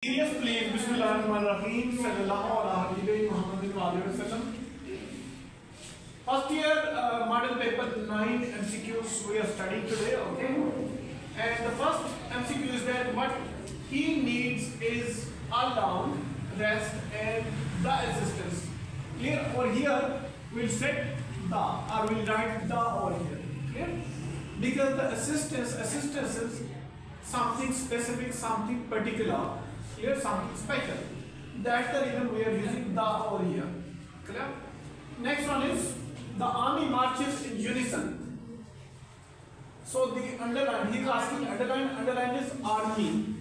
Serious please. Bismillahirrahmanirrahim. Sallallahu alaihi wasallam. First year model paper 9 MCQs we are studying today. Okay. And the first MCQ is that what he needs is alone, rest, and the assistance. Clear? Over here we'll set the or we'll write the over here. Clear? Because the assistance is something specific, something particular. Clear? Something special. That's the reason we are using the over here. Clear? Next one is the army marches in unison. So the underline, he is asking underline is army.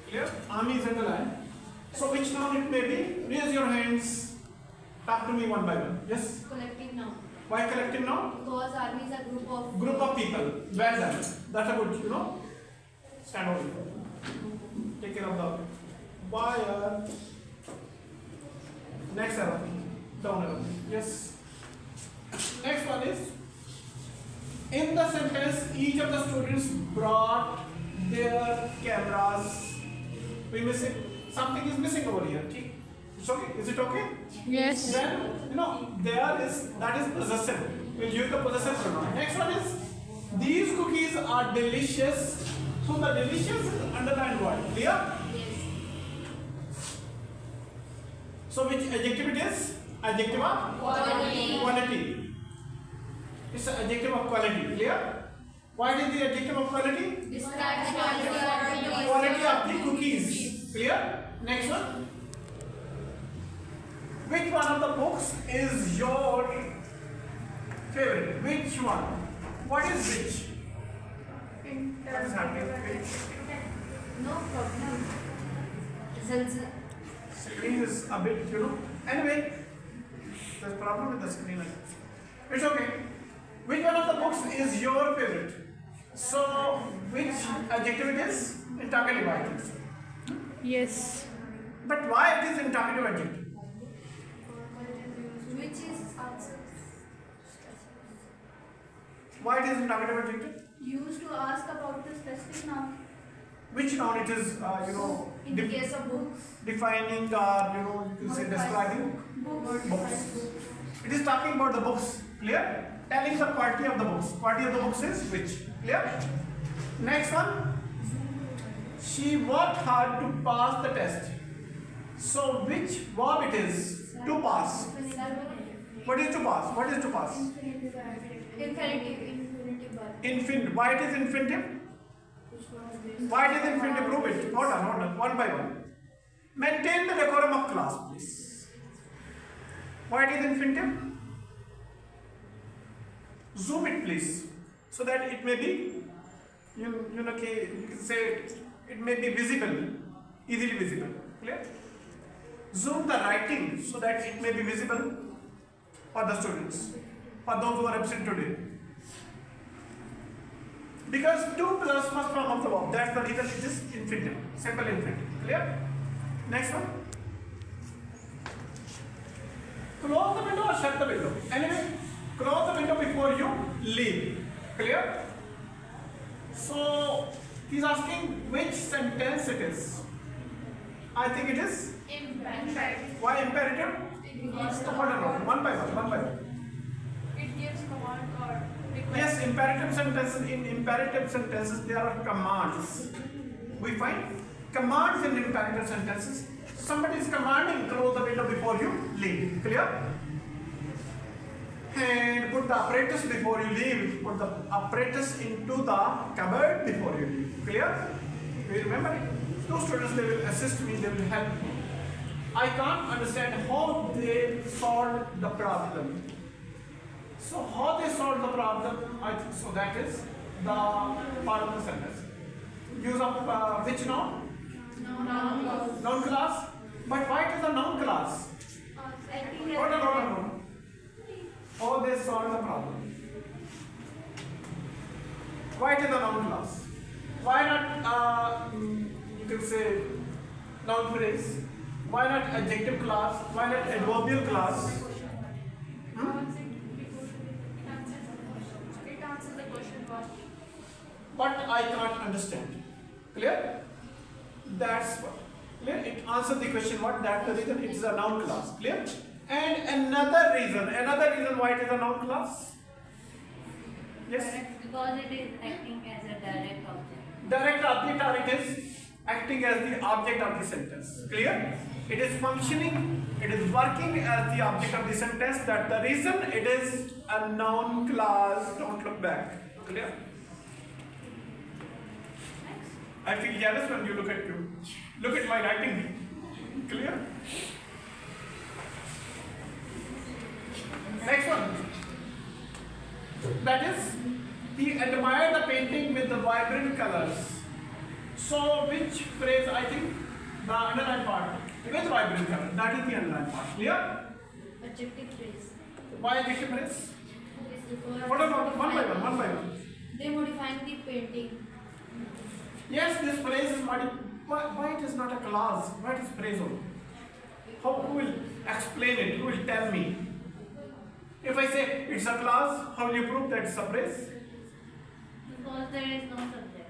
Clear? Army is underlined. So which noun it may be? Raise your hands. Talk to me one by one. Yes? Collective noun. Why collective noun? Because army is a Group of people. Well done. That's a good, stand over here. Take care of the wire. Next arrow. Down arrow. Yes. Next one is, in the sentence, each of the students brought their cameras. We missing? Something is missing over here. It's okay? Is it okay? Yes. Then, that is possessive. We'll use the possessive pronoun. Next one is, these cookies are delicious. So the delicious is underlined word. Clear? Yes. So which adjective it is? Adjective of quality. It's an adjective of quality. Clear? What is the adjective of quality? Describes quality Quality of the cookies. Clear? Next one. Which one of the books is your favorite? Which one? What is which? What is happening? No problem. Screen is a bit, Anyway, there's a problem with the screen. It's okay. Which one of the books is your favorite? So, which adjective it is? Interrogative adjective. Yes. But why it is interrogative adjective? Which is Why it is interrogative adjective? used to ask about the specific noun. Which noun it is, In the case of books. defining or, you can say describing? Books. It is talking about the books. Clear? Telling the quality of the books. Quality of the books is which? Clear? Next one. She worked hard to pass the test. So which verb it is? To pass. What is to pass? What is to pass? Infinitive. Infinitive. Why it is infinitive? Why it is infinitive? Prove it. Hold on. One by one. Maintain the decorum of class, please. Why it is infinitive? Zoom it, please, so that it may be, you can say it may be visible, easily visible. Clear? Zoom the writing so that it may be visible for the students, for those who are absent today. Because 2 plus first form of the verb, that's the reason it is infinitive, simple infinitive. Clear? Next one. Close the window or shut the window. Anyway, close the window before you leave. Clear? So, he's asking which sentence it is. I think it is. Imperative. Why imperative? Hold on. One by one. It gives command or request. Yes, imperative sentences. In imperative sentences, there are commands. We find commands in imperative sentences. Somebody is commanding close the window before you leave. Clear? And put the apparatus before you leave. Put the apparatus into the cupboard before you leave. Clear? Do you remember it? Two students, they will assist me, they will help me. I can't understand how they solved the problem. So how they solved the problem, I think so that is the part of the sentence. Use of which noun? Noun class. But why it is a noun class? Hold on. How they solve the problem? Why it is a noun class? Why not, you can say, noun phrase? Why not adjective class? Why not adverbial class? It answers the question first. But I can't understand. Clear? That's what. Clear? It answers the question what that the reason it is a noun class. Clear? And another reason why it is a noun class. Yes. Because it is acting as a direct object. Direct object, or it is acting as the object of the sentence. Clear? It is functioning, it is working as the object of the sentence. That the reason it is a noun class. Don't look back. Clear? I feel jealous when you look at you. Look at my writing. Clear? Next one. That is, he admired the painting with the vibrant colors. So, which phrase? I think the underlined part with vibrant color. That is the underlined part. Clear? Adjective phrase. Why adjective phrase? What about one by one? They modifying the painting. Yes, this phrase is why it is not a clause? Why it is phrase only? Who will explain it? Who will tell me? If I say it's a clause, how will you prove that it's a phrase? Because there is no subject.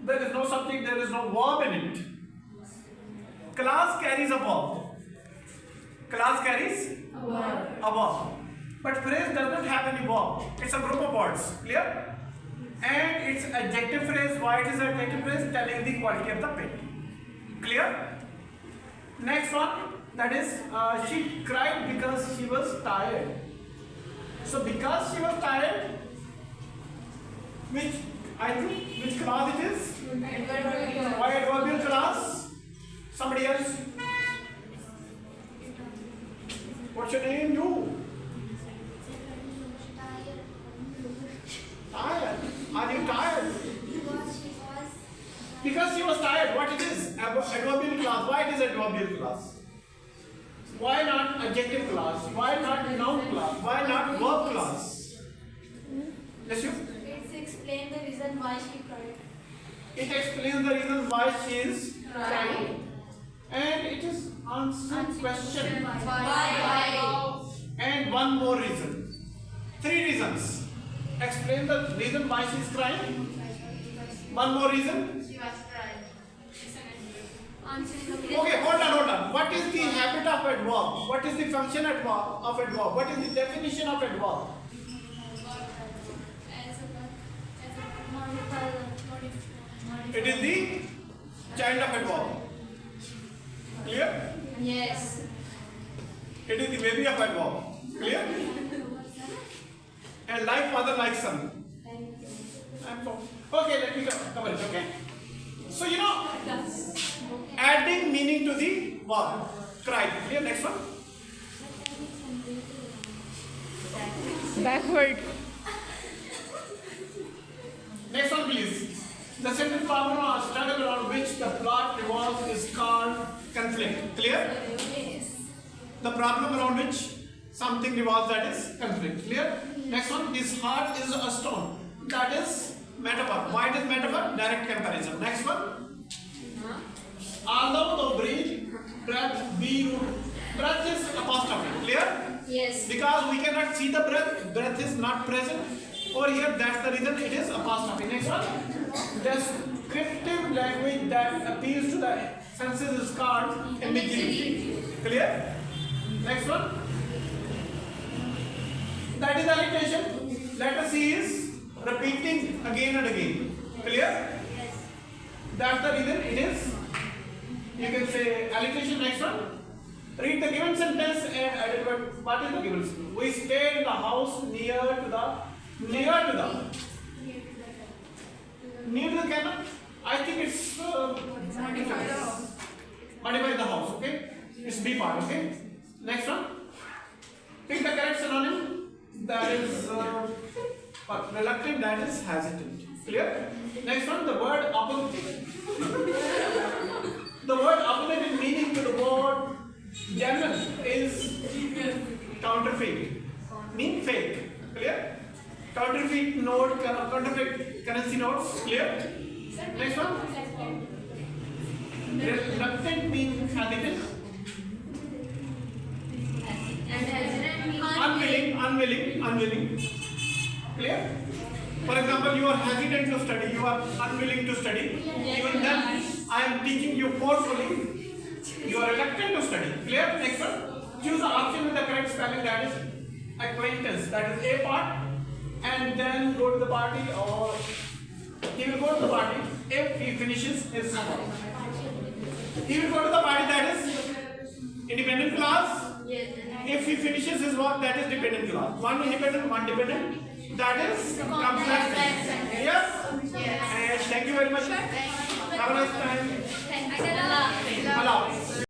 There is no subject, there is no verb in it. Clause carries a verb. Clause carries a verb. But phrase does not have any verb. It's a group of words. Clear? And it's adjective phrase. Why it is adjective phrase? Telling the quality of the painting. Clear? Next one. That is, she cried because she was tired. So because she was tired, which clause it is? Why adverbial clause? Somebody else? What's your name? You? Tired. Are you tired? Because she was tired. What it is? Adverbial clause. Why it is adverbial clause? Why not adjective clause? Why not noun clause? Why not verb clause? Yes, you? It's explain the reason why she cried. It explains the reason why she is crying. And it is answering question. Why? And one more reason. 3 reasons. Explain the reason why she is crying. One more reason. She was crying. Okay, hold on. What is the habit of adverb? What is the function of adverb? What is the definition of adverb? It is the child of adverb. Clear? Yes. It is the baby of adverb. Clear? And like father, like son. Okay, let me cover it. Okay. So adding meaning to the verb. Cried. Clear? Next one. Backward. Next one, please. The central problem or struggle around which the plot revolves is called conflict. Clear? Yes. The problem around which something revolves, that is conflict. Clear? Next one. His heart is a stone. That is metaphor. Why it is metaphor? Direct comparison. Next one. Although the breath be root. Breath is apostrophe. Clear? Yes. Because we cannot see the breath. Breath is not present. Over here, that's the reason it is apostrophe. Next one. Descriptive language that appeals to the senses is called imagery. Clear? Next one. That is alliteration. Letter C is repeating again and again. Clear? That's the reason it is. You can say alliteration. Next one. Read the given sentence and identify what is the given sentence. We stayed in the house near to the cannon. I think it's modify the house. Okay, it's B part. Okay. Next one. Pick the correct synonym. That is reluctant. That is hesitant. Clear? Next one. The word opposite. The word opposite in meaning to the word genuine is counterfeit. Mean fake. Clear? Counterfeit note, counterfeit currency notes. Clear? Next one. Reluctant means hesitant. Unwilling. Clear? For example, you are hesitant to study, you are unwilling to study. Even then, I am teaching you forcefully. You are reluctant to study. Clear? Next one. Choose the option with the correct spelling, that is acquaintance. That is A part. And then go to the party, or he will go to the party if he finishes his. He will go to the party, that is independent class. Yes. If he finishes his work, that is dependent class. One independent, one dependent. That is complex. Yes? Yes. And thank you very much. Have a nice time. Thank you. Allah.